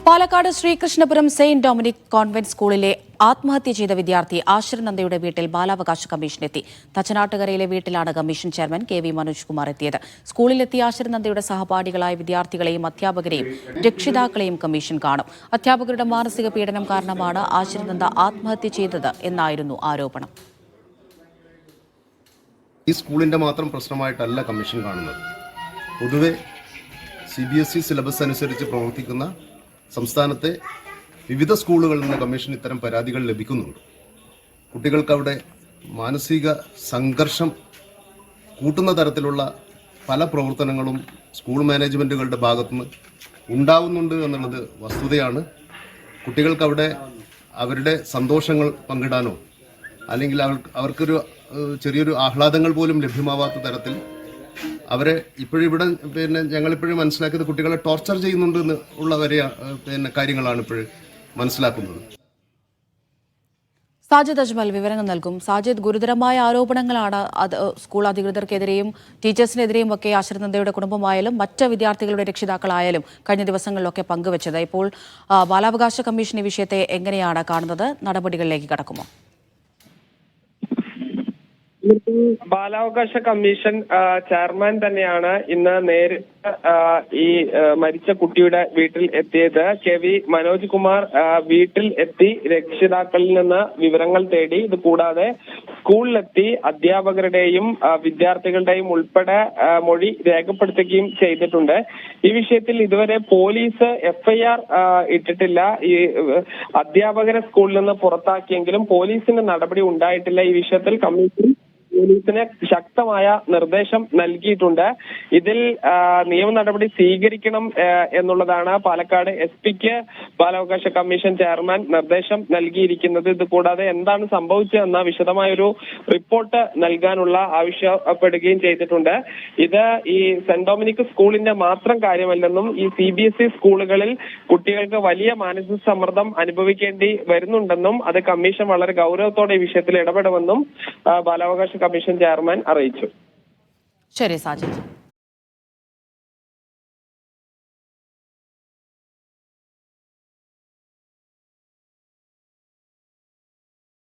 Palakkad Sreekrishnapuram Saint Dominic convent സ്കൂളിലെ ആത്മഹത്യ ചെയ്ത വിദ്യാർത്ഥി ആശിർ നന്ദയുടെ വീട്ടിൽ ബാലാവകാശ കമ്മീഷൻ എത്തി. തച്ചനാട്ടുകരയിലെ വീട്ടിലാണ് commission chairman K V Manoj Kumar എത്തിയത്. സ്കൂളിലെത്തിയ ആശിർ നന്ദയുടെ സഹപാഠികളായ വിദ്യാർത്ഥികളെയും അധ്യാപകരെയും രക്ഷിതാക്കളെയും കമ്മീഷൻ കാണും. അധ്യാപകരുടെ മാനസിക പീഡനം കാരണമാണ് ആശിർ നന്ദ ആത്മഹത്യ ചെയ്തത് എന്നായിരുന്നു ആരോപണം. ഈ സ്കൂളിന്റെ മാത്രം പ്രശ്നമായിട്ടല്ല കമ്മീഷൻ കാണുന്നത്. പൊതുവെ CBSE സിലബസ് അനുസരിച്ച് പ്രവർത്തിക്കുന്ന സംസ്ഥാനത്തെ വിവിധ സ്കൂളുകളിൽ നിന്ന് കമ്മീഷൻ ഇത്തരം പരാതികൾ ലഭിക്കുന്നുണ്ട്. കുട്ടികൾക്ക് അവിടെ മാനസിക സംഘർഷം കൂട്ടുന്ന തരത്തിലുള്ള പല പ്രവർത്തനങ്ങളും സ്കൂൾ മാനേജ്മെൻറ്റുകളുടെ ഭാഗത്തുനിന്ന് ഉണ്ടാവുന്നുണ്ട് എന്നുള്ളത് വസ്തുതയാണ്. കുട്ടികൾക്ക് അവിടെ അവരുടെ സന്തോഷങ്ങൾ പങ്കിടാനോ അല്ലെങ്കിൽ അവർക്കൊരു ചെറിയൊരു ആഹ്ലാദങ്ങൾ പോലും ലഭ്യമാവാത്ത തരത്തിൽ അവരെ ഇപ്പോഴിവിടെ ഞങ്ങളിപ്പോഴും മനസ്സിലാക്കിയത് കുട്ടികളെ ടോർച്ചർ ചെയ്യുന്നുണ്ട് ഉള്ള കാര്യങ്ങളാണ് ഇപ്പോഴും മനസ്സിലാക്കുന്നത്. സാജിദ് അജ്മൽ വിവരങ്ങൾ നൽകും. സാജിദ്, ഗുരുതരമായ ആരോപണങ്ങളാണ് സ്കൂൾ അധികൃതർക്കെതിരെയും ടീച്ചേഴ്സിനെതിരെയും ഒക്കെ ആശിർ നന്ദയുടെ കുടുംബമായാലും മറ്റ് വിദ്യാർത്ഥികളുടെ രക്ഷിതാക്കളായാലും കഴിഞ്ഞ ദിവസങ്ങളിലൊക്കെ പങ്കുവച്ചത്. ഇപ്പോൾ ബാലാവകാശ കമ്മീഷൻ ഈ വിഷയത്തെ എങ്ങനെയാണ് കാണുന്നത്? നടപടികളിലേക്ക് കടക്കുമോ? ബാലാവകാശ കമ്മീഷൻ ചെയർമാൻ തന്നെയാണ് ഇന്ന് നേരിട്ട് ഈ മരിച്ച കുട്ടിയുടെ വീട്ടിൽ എത്തിയത്. കെ വി മനോജ് കുമാർ വീട്ടിൽ എത്തി രക്ഷിതാക്കളിൽ നിന്ന് വിവരങ്ങൾ തേടി. ഇത് കൂടാതെ സ്കൂളിലെത്തി അധ്യാപകരുടെയും വിദ്യാർത്ഥികളുടെയും ഉൾപ്പെടെ മൊഴി രേഖപ്പെടുത്തുകയും ചെയ്തിട്ടുണ്ട്. ഈ വിഷയത്തിൽ ഇതുവരെ പോലീസ് FIR ഇട്ടിട്ടില്ല. ഈ അധ്യാപകരെ സ്കൂളിൽ നിന്ന് പുറത്താക്കിയെങ്കിലും പോലീസിന്റെ നടപടി ഉണ്ടായിട്ടില്ല. ഈ വിഷയത്തിൽ കമ്മീഷൻ പോലീസിന് ശക്തമായ നിർദ്ദേശം നൽകിയിട്ടുണ്ട്. ഇതിൽ നിയമ നടപടി സ്വീകരിക്കണം എന്നുള്ളതാണ് പാലക്കാട് SP-ക്ക് ബാലാവകാശ കമ്മീഷൻ ചെയർമാൻ നിർദ്ദേശം നൽകിയിരിക്കുന്നത്. ഇത് കൂടാതെ എന്താണ് സംഭവിച്ചതെന്ന വിശദമായൊരു റിപ്പോർട്ട് നൽകാനുള്ള ആവശ്യപ്പെടുകയും ചെയ്തിട്ടുണ്ട്. ഇത് ഈ സെന്റ് ഡൊമിനിക് സ്കൂളിന്റെ മാത്രം കാര്യമല്ലെന്നും ഈ CBSE സ്കൂളുകളിൽ കുട്ടികൾക്ക് വലിയ മാനസിക സമ്മർദ്ദം അനുഭവിക്കേണ്ടി വരുന്നുണ്ടെന്നും അത് കമ്മീഷൻ വളരെ ഗൗരവത്തോടെ ഈ വിഷയത്തിൽ ഇടപെടുമെന്നും ബാലാവകാശ കമ്മീഷൻ ചെയർമാൻ അറിയിച്ചു. ശരി സാജിദ്.